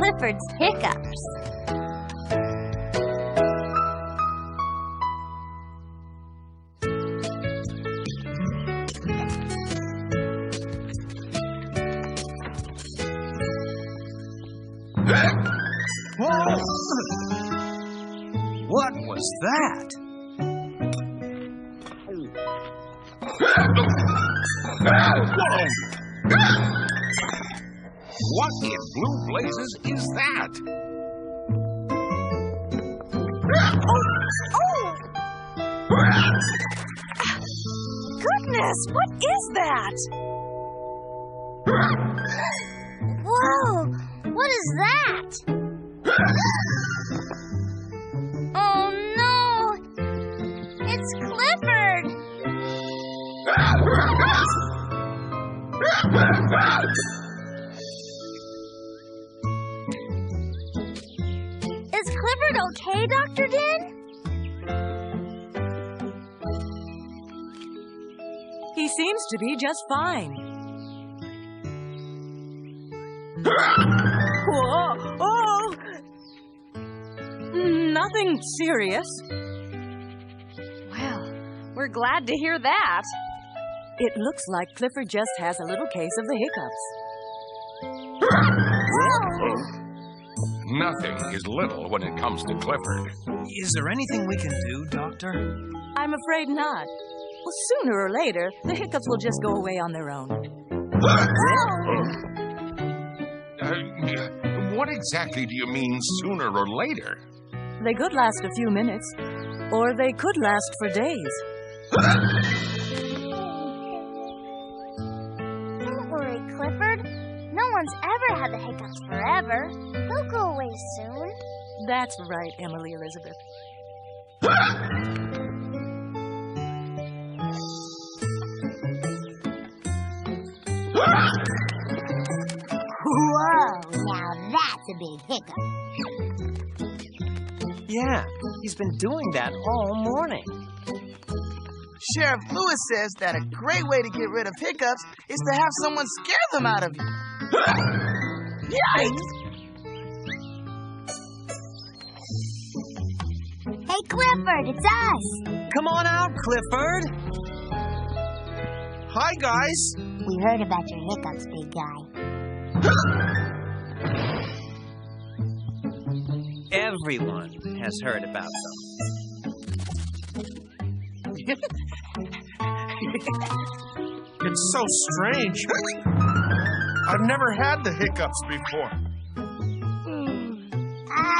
Clifford's Hiccups. What was that? What in blue blazes is that? Goodness, what is that? Whoa, what is that? Oh no, it's Clifford. Is Clifford okay, Dr. Din? He seems to be just fine. Whoa! Oh! Nothing serious. Well, we're glad to hear that. It looks like Clifford just has a little case of the hiccups. Nothing is little when it comes to Clifford. Is there anything we can do, Doctor? I'm afraid not. Well, sooner or later, the hiccups will just go away on their own. What exactly do you mean sooner or later? They could last a few minutes, or they could last for days. Don't worry, Clifford. No one's ever had the hiccups forever. They'll go away soon. That's right, Emily Elizabeth. Whoa, now that's a big hiccup. Yeah, he's been doing that all morning. Sheriff Lewis says that a great way to get rid of hiccups is to have someone scare them out of you. Yikes! Hey, Clifford, it's us. Come on out, Clifford. Hi, guys. We heard about your hiccups, big guy. Everyone has heard about them. It's so strange. I've never had the hiccups before.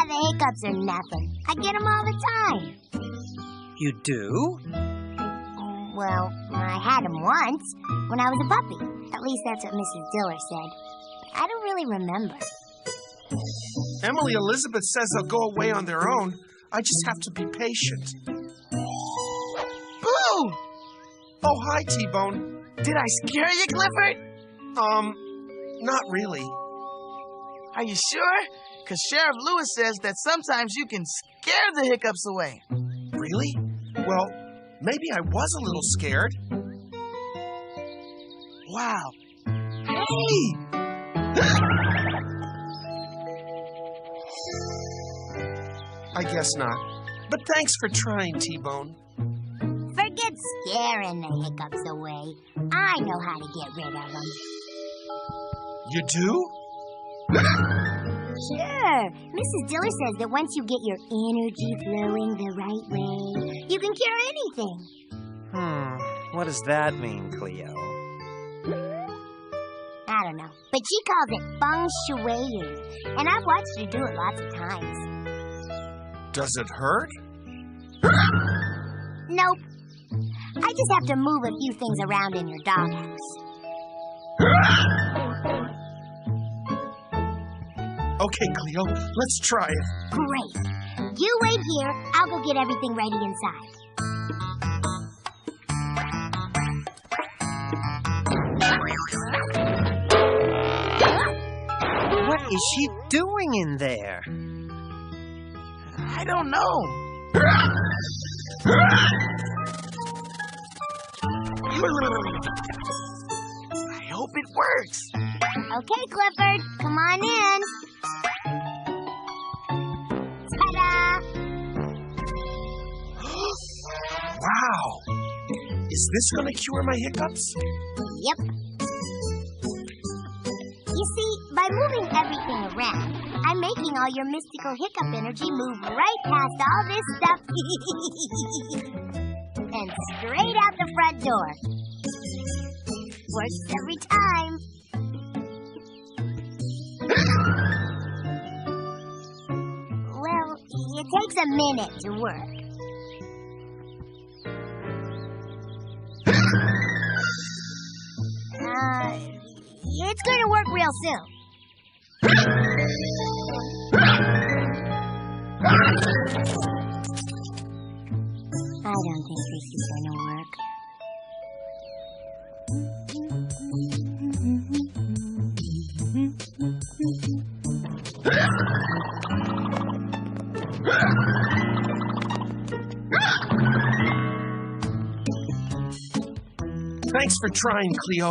The hiccups are nothing. I get them all the time. You do? Well, I had them once when I was a puppy. At least that's what Mrs. Diller said. I don't really remember. Emily Elizabeth says they'll go away on their own. I just have to be patient. Boo! Oh, hi, T-Bone. Did I scare you, Clifford? Not really. Are you sure? Because Sheriff Lewis says that sometimes you can scare the hiccups away. Really? Well, maybe I was a little scared. Wow. Hey! I guess not. But thanks for trying, T-Bone. Forget scaring the hiccups away. I know how to get rid of them. You do? Sure. Mrs. Diller says that once you get your energy flowing the right way, you can cure anything. What does that mean, Cleo? I don't know. But she calls it feng shui-ing. And I've watched her do it lots of times. Does it hurt? Nope. I just have to move a few things around in your doghouse. Okay, Cleo, let's try it. Great. You wait here. I'll go get everything ready inside. What is she doing in there? I don't know. I hope it works. Okay, Clifford. Come on in. Is this going to cure my hiccups? Yep. You see, by moving everything around, I'm making all your mystical hiccup energy move right past all this stuff and straight out the front door. Works every time. Well, it takes a minute to work. It's going to work real soon. I don't think this is going to work. Thanks for trying, Cleo.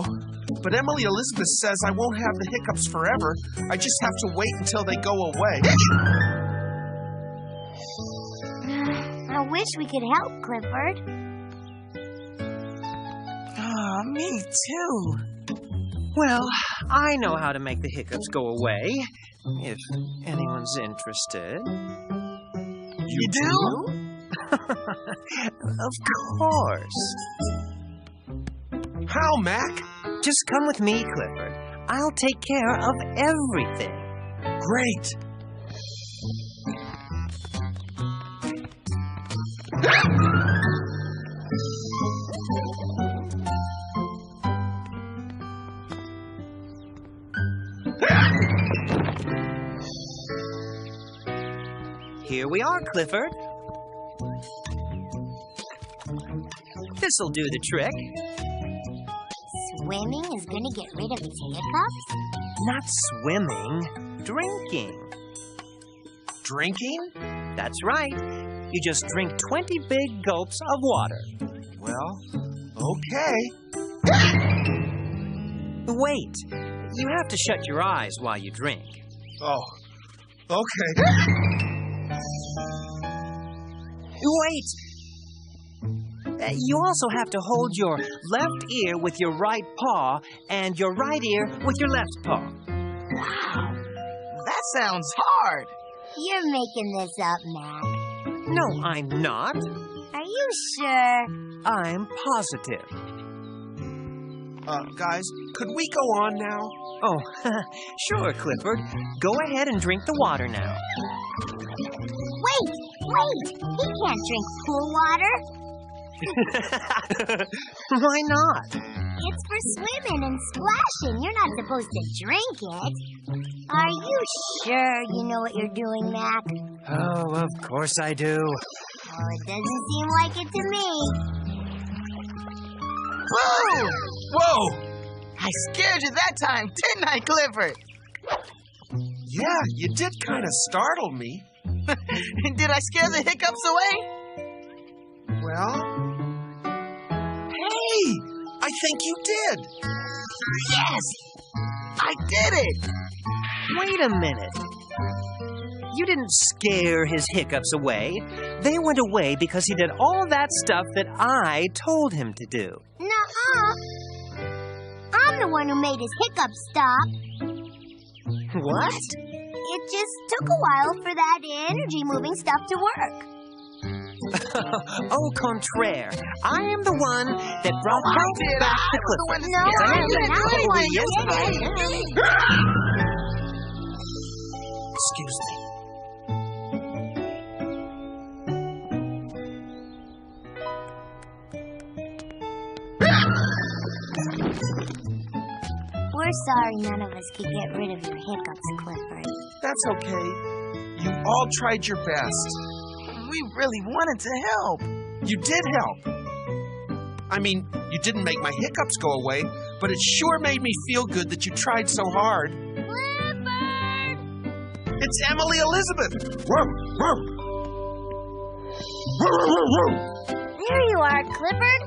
But Emily Elizabeth says I won't have the hiccups forever. I just have to wait until they go away. I wish we could help, Clifford. Oh, me too. Well, I know how to make the hiccups go away, if anyone's interested. You do? Of course. How, Mac? Just come with me, Clifford. I'll take care of everything. Great. Here we are, Clifford. This'll do the trick. Swimming is going to get rid of his hiccups? Not swimming, drinking. Drinking? That's right. You just drink 20 big gulps of water. Well, okay. Wait. You have to shut your eyes while you drink. Oh, okay. Wait! You also have to hold your left ear with your right paw and your right ear with your left paw. Wow. That sounds hard. You're making this up, Mac. No, I'm not. Are you sure? I'm positive. Guys, could we go on now? Oh, sure, Clifford. Go ahead and drink the water now. Wait! He can't drink pool water. Why not? It's for swimming and splashing. You're not supposed to drink it. Are you sure you know what you're doing, Mac? Oh, of course I do. Well, it doesn't seem like it to me. Whoa! Whoa! I scared you that time, didn't I, Clifford? Yeah, you did kind of startle me. Did I scare the hiccups away? Well... Hey! I think you did. Yes! I did it! Wait a minute. You didn't scare his hiccups away. They went away because he did all that stuff that I told him to do. Nuh-uh. I'm the one who made his hiccups stop. What? It just took a while for that energy-moving stuff to work. Au contraire. I am the one that brought health back to Clifford. No, Yes, I am. I'm the one Yes, who I did am. it. Excuse me. We're sorry none of us could get rid of your hiccups, Clifford. That's okay. You all tried your best. We really wanted to help. You did help. I mean, you didn't make my hiccups go away, but it sure made me feel good that you tried so hard. Clifford! It's Emily Elizabeth. There you are, Clifford.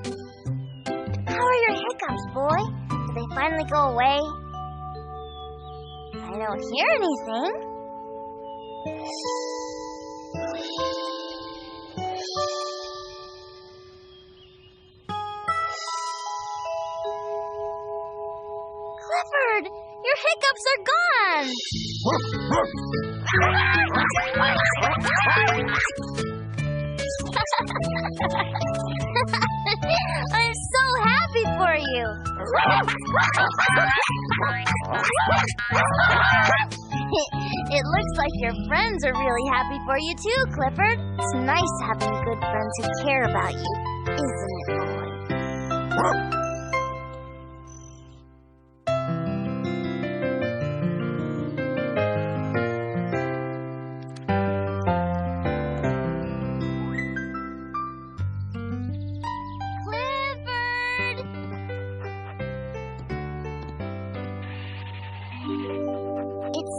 How are your hiccups, boy? Did they finally go away? I don't hear anything. Your hiccups are gone! I'm so happy for you! It looks like your friends are really happy for you too, Clifford. It's nice having good friends who care about you, isn't it, boy?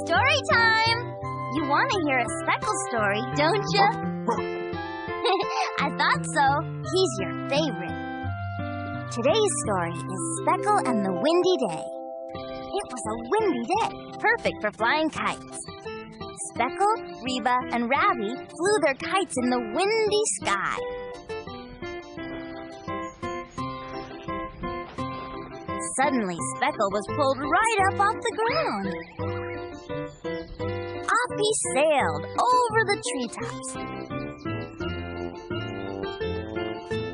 Story time! You want to hear a Speckle story, don't you? I thought so. He's your favorite. Today's story is Speckle and the Windy Day. It was a windy day, perfect for flying kites. Speckle, Reba, and Ravi flew their kites in the windy sky. Suddenly, Speckle was pulled right up off the ground. Off he sailed over the treetops.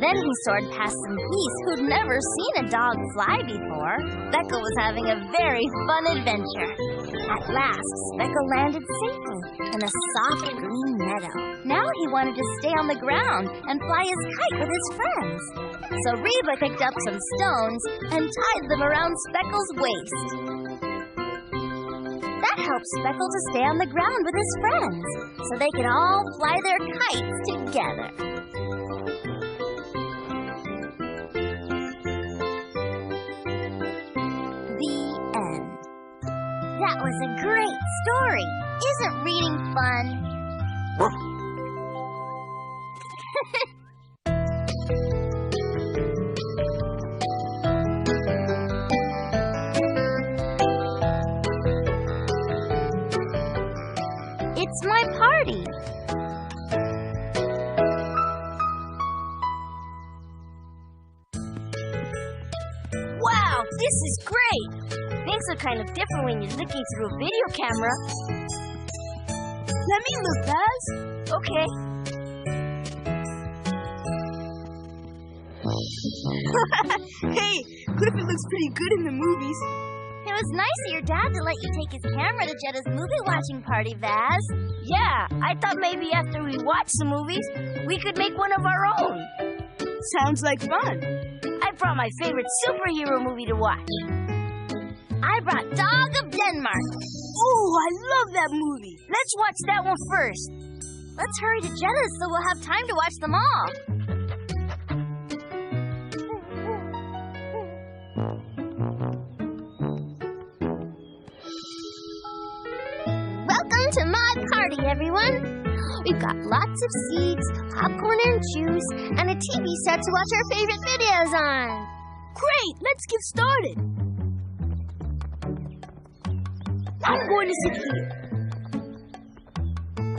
Then he soared past some geese who'd never seen a dog fly before. Speckle was having a very fun adventure. At last, Speckle landed safely in a soft green meadow. Now he wanted to stay on the ground and fly his kite with his friends. So Reba picked up some stones and tied them around Speckle's waist. That helped Speckle to stay on the ground with his friends, so they could all fly their kites together. The end. That was a great story. Isn't reading fun? It's my party. Wow, this is great. Things are kind of different when you're looking through a video camera. Let me look, Buzz. Okay. Hey, Clifford looks pretty good in the movies. It was nice of your dad to let you take his camera to Jetta's movie-watching party, Vaz. Yeah, I thought maybe after we watch the movies, we could make one of our own. Sounds like fun. I brought my favorite superhero movie to watch. I brought Dog of Denmark. Ooh, I love that movie. Let's watch that one first. Let's hurry to Jetta's so we'll have time to watch them all. Welcome to my party, everyone. We've got lots of seats, popcorn and juice, and a TV set to watch our favorite videos on. Great, let's get started. I'm going to sit here.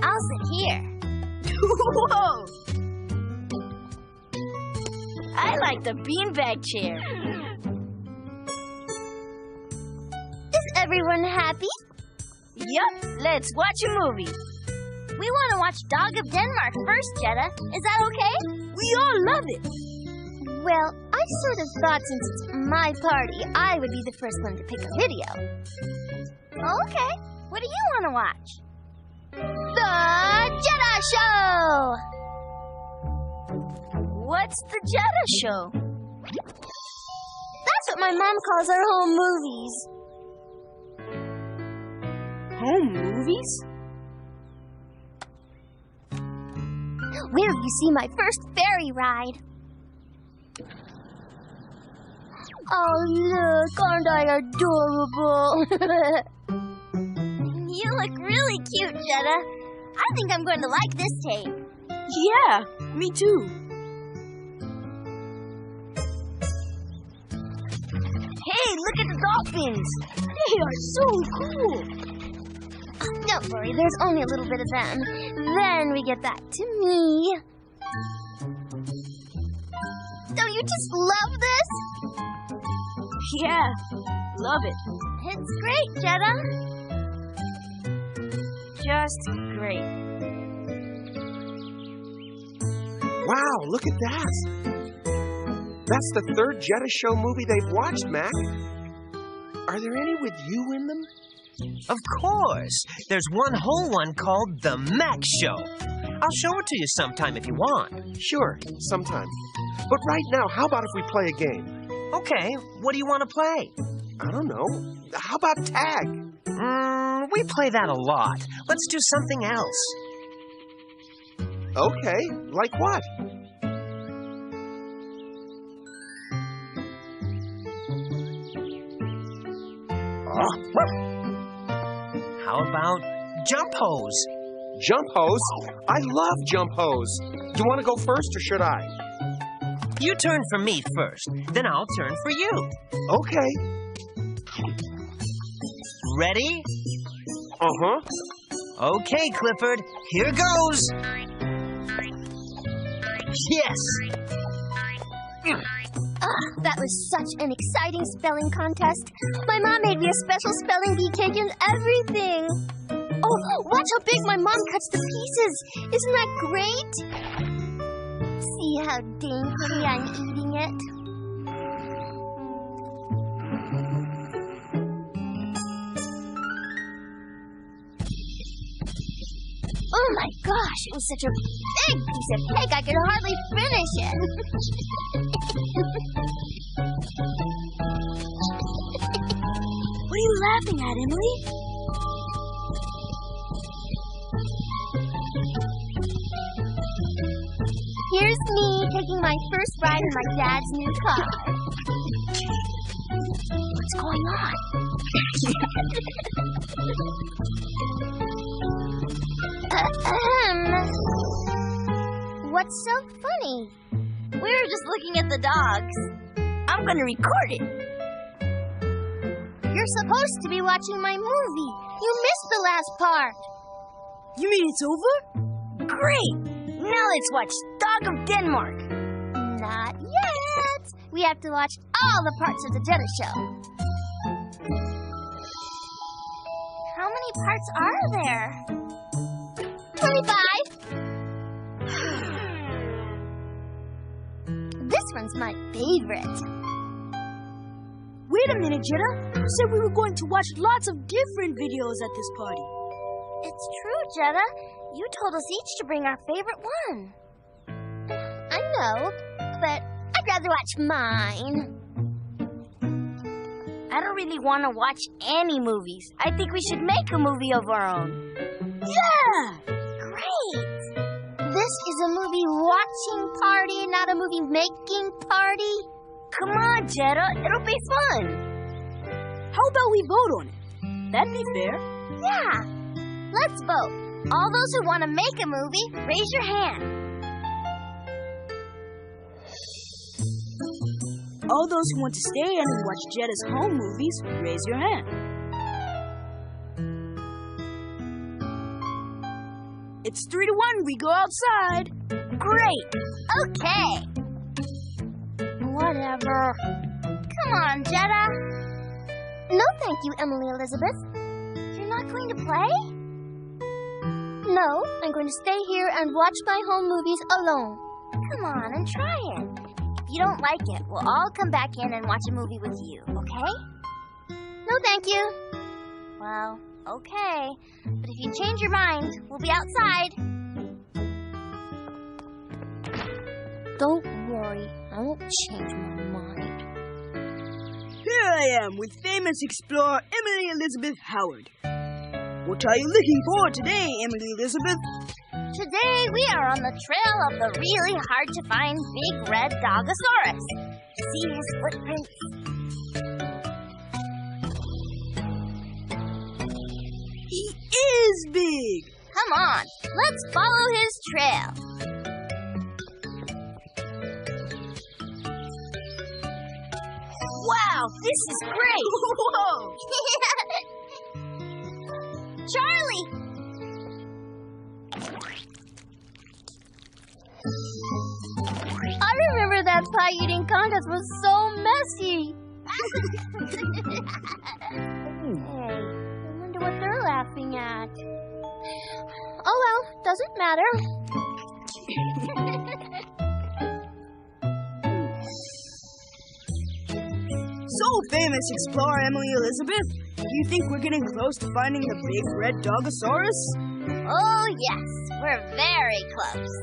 I'll sit here. Whoa! I like the beanbag chair. Is everyone happy? Yup, let's watch a movie. We want to watch Dog of Denmark first, Jetta. Is that okay? We all love it. Well, I sort of thought since it's my party, I would be the first one to pick a video. Okay, what do you want to watch? The Jetta Show! What's the Jetta Show? That's what my mom calls our home movies. Home movies? Will you see my first ferry ride? Oh, look, aren't I adorable? You look really cute, Jetta. I think I'm going to like this tape. Yeah, me too. Hey, look at the dolphins. They are so cool. Don't worry, there's only a little bit of them. Then we get back to me. Don't you just love this? Yeah, love it. It's great, Jetta. Just great. Wow, look at that. That's the third Jetta Show movie they've watched, Mac. Are there any with you in them? Of course. There's one whole one called The Mac Show. I'll show it to you sometime if you want. Sure, sometime. But right now, how about if we play a game? Okay, what do you want to play? I don't know. How about tag? We play that a lot. Let's do something else. Okay, like what? How about jump hose? Jump hose? I love jump hose. You want to go first or should I? You turn for me first, then I'll turn for you. Okay. Ready? Uh-huh. Okay, Clifford, here goes. Yes! That was such an exciting spelling contest. My mom made me a special spelling bee cake and everything. Oh, watch how big my mom cuts the pieces. Isn't that great? See how daintily I'm eating it? Oh my gosh, it was such a big piece of cake I could hardly finish it. What are you laughing at, Emily? Here's me taking my first ride in my dad's new car. What's going on? What's so funny? We were just looking at the dogs. I'm going to record it. You're supposed to be watching my movie. You missed the last part. You mean it's over? Great! Now let's watch Dog of Denmark. Not yet. We have to watch all the parts of the Jetta Show. How many parts are there? 25. This one's my favorite. Wait a minute, Jetta. You said we were going to watch lots of different videos at this party. It's true, Jetta. You told us each to bring our favorite one. I know, but I'd rather watch mine. I don't really want to watch any movies. I think we should make a movie of our own. Yeah! Great! This is a movie watching party, not a movie making party. Come on, Jetta. It'll be fun. How about we vote on it? That'd be fair. Yeah. Let's vote. All those who want to make a movie, raise your hand. All those who want to stay in and watch Jetta's home movies, raise your hand. It's 3-1. We go outside. Great. Okay. Whatever. Come on, Jetta. No, thank you, Emily Elizabeth. You're not going to play? No, I'm going to stay here and watch my home movies alone. Come on and try it. If you don't like it, we'll all come back in and watch a movie with you, okay? No, thank you. Well, okay. But if you change your mind, we'll be outside. Don't worry, I won't change my mind. Here I am with famous explorer Emily Elizabeth Howard. What are you looking for today, Emily Elizabeth? Today we are on the trail of the really hard-to-find big red dogosaurus. See his footprints? He is big! Come on, let's follow his trail. Wow, this is great! Whoa! Charlie! I remember that pie eating contest was so messy. Hey, I wonder what they're laughing at. Oh well, doesn't matter. So, famous explorer Emily Elizabeth, do you think we're getting close to finding the big red dogosaurus? Oh, yes. We're very close.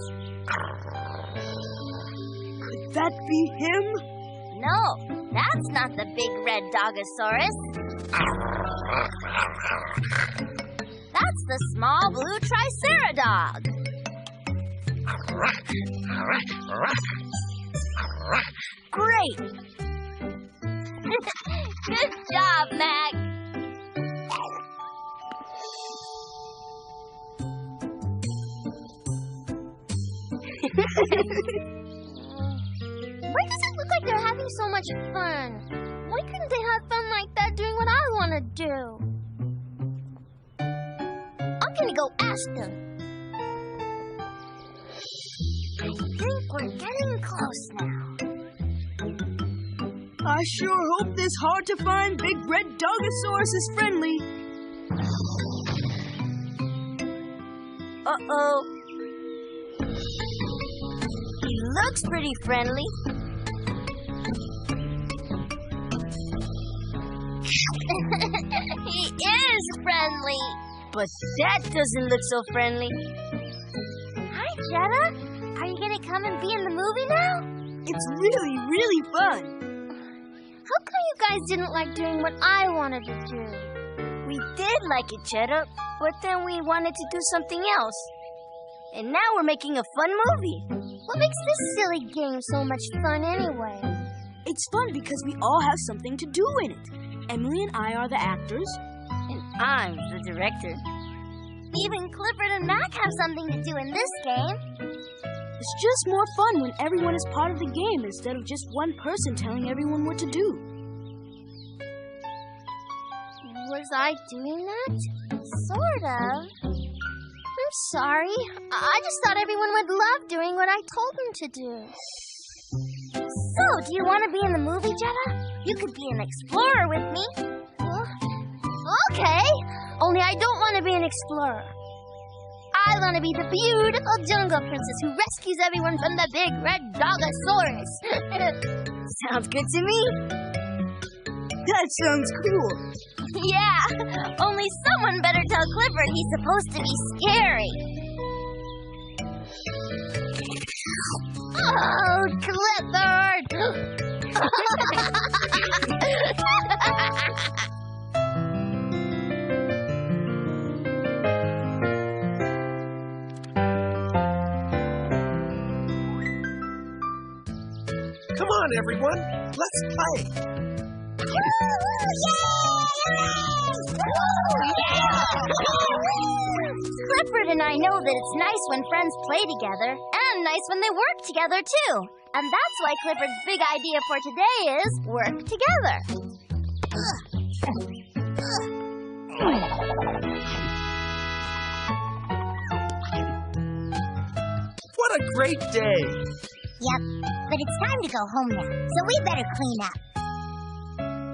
Could that be him? No, that's not the big red dogosaurus. That's the small blue triceradog. Great. Good job, Mac. Why does it look like they're having so much fun? Why couldn't they have fun like that doing what I want to do? I'm gonna go ask them. I think we're getting close now. I sure hope this hard-to-find big red dogosaurus is friendly. Uh-oh. He looks pretty friendly. He is friendly. But that doesn't look so friendly. Hi, Jetta. Are you going to come and be in the movie now? It's really, really fun. How come you guys didn't like doing what I wanted to do? We did like it, Jetta, but then we wanted to do something else. And now we're making a fun movie. What makes this silly game so much fun anyway? It's fun because we all have something to do in it. Emily and I are the actors. And I'm the director. Even Clifford and Mac have something to do in this game. It's just more fun when everyone is part of the game instead of just one person telling everyone what to do. Was I doing that? Sort of. I'm sorry. I just thought everyone would love doing what I told them to do. So, do you want to be in the movie, Jetta? You could be an explorer with me. Okay. Only I don't want to be an explorer. I want to be the beautiful jungle princess who rescues everyone from the big red dogosaurus. Sounds good to me. That sounds cool. Yeah, only someone better tell Clifford he's supposed to be scary. Oh, Clifford! Come on, everyone. Let's play. Clifford and I know that it's nice when friends play together, and nice when they work together, too. And that's why Clifford's big idea for today is work together. What a great day. Yep, but it's time to go home now, so we better clean up.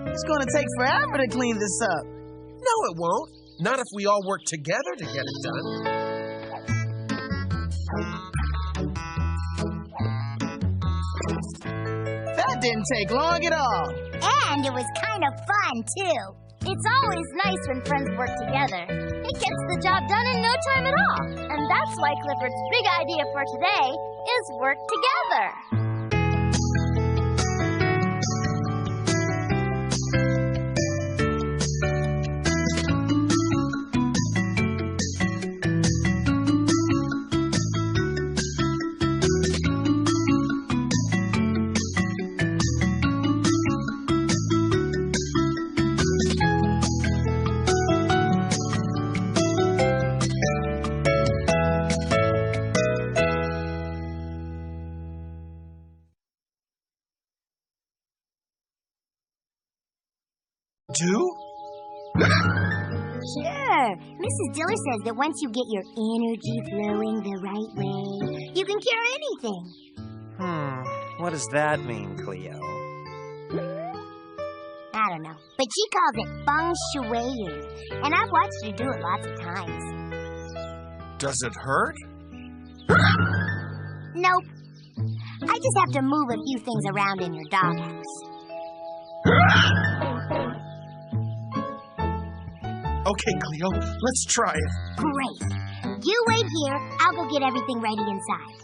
It's gonna take forever to clean this up. No, it won't. Not if we all work together to get it done. That didn't take long at all. And it was kind of fun, too. It's always nice when friends work together. It gets the job done in no time at all. And that's why Clifford's big idea for today is work together. Do? Sure. Mrs. Diller says that once you get your energy flowing the right way, you can cure anything. What does that mean, Cleo? I don't don't know, but she calls it feng shuiing, and I've watched her do it lots of times. Does it hurt? Nope. I just have to move a few things around in your doghouse. Okay, Cleo, let's try it. Great. You wait here. I'll go get everything ready inside.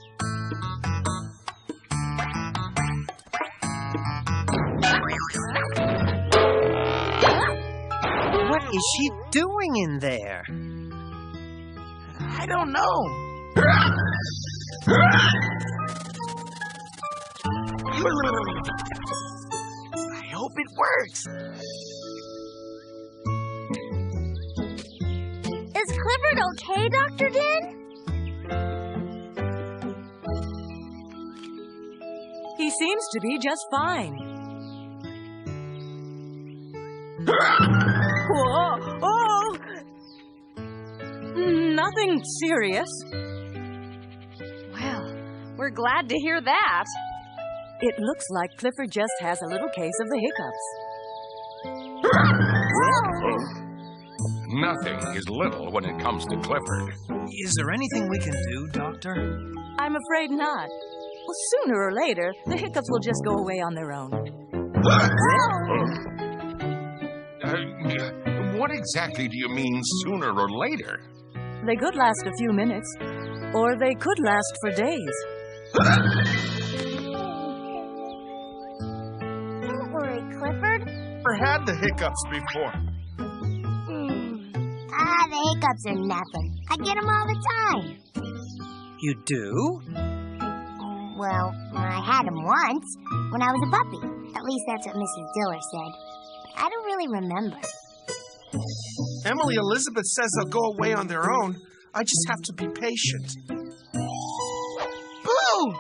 What is she doing in there? I don't know. I hope it works. Is Clifford okay, Dr. Din? He seems to be just fine. Whoa! Oh! Nothing serious. Well, we're glad to hear that. It looks like Clifford just has a little case of the hiccups. Nothing is little when it comes to Clifford. Is there anything we can do, Doctor? I'm afraid not. Well, sooner or later, the hiccups will just go away on their own. What exactly do you mean sooner or later? They could last a few minutes, or they could last for days. Don't worry, Clifford. Never had the hiccups before. The hiccups are nothing. I get them all the time. You do? Well, I had them once, when I was a puppy. At least that's what Mrs. Diller said. I don't really remember. Emily Elizabeth says they'll go away on their own. I just have to be patient. Boo!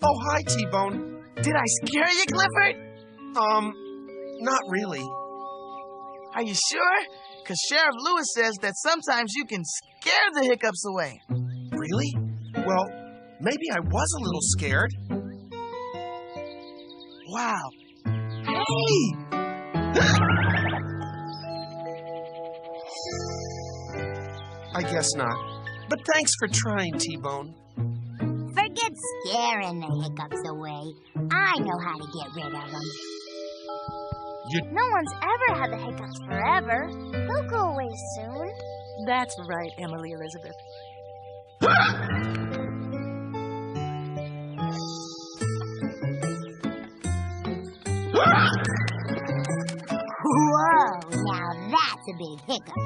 Oh, hi, T-Bone. Did I scare you, Clifford? Not really. Are you sure? Because Sheriff Lewis says that sometimes you can scare the hiccups away. Really? Well, maybe I was a little scared. Wow. Hey! I guess not. But thanks for trying, T-Bone. Forget scaring the hiccups away. I know how to get rid of them. No one's ever had the hiccups forever. They'll go away soon. That's right, Emily Elizabeth. Whoa, now that's a big hiccup.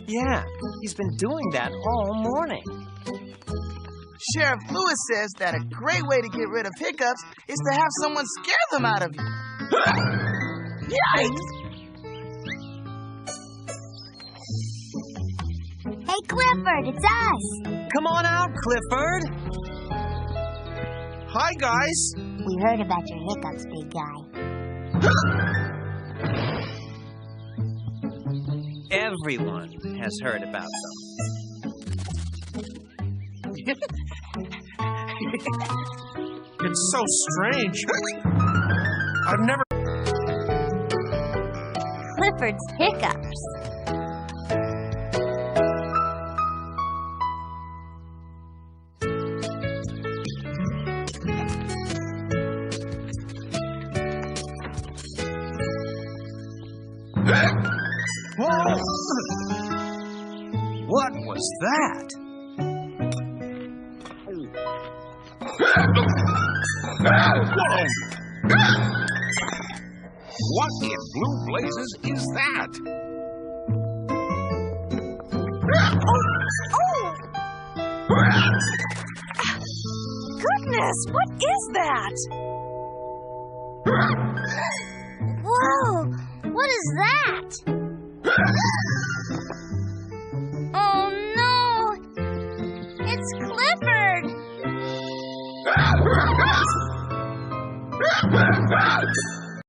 Yeah, he's been doing that all morning. Sheriff Lewis says that a great way to get rid of hiccups is to have someone scare them out of you. Yikes! Hey, Clifford, it's us. Come on out, Clifford. Hi, guys. We heard about your hiccups, big guy. Everyone has heard about them. It's so strange. I've never... Clifford's hiccups. Whoa! What was that? What in blue blazes is that? Goodness, what is that?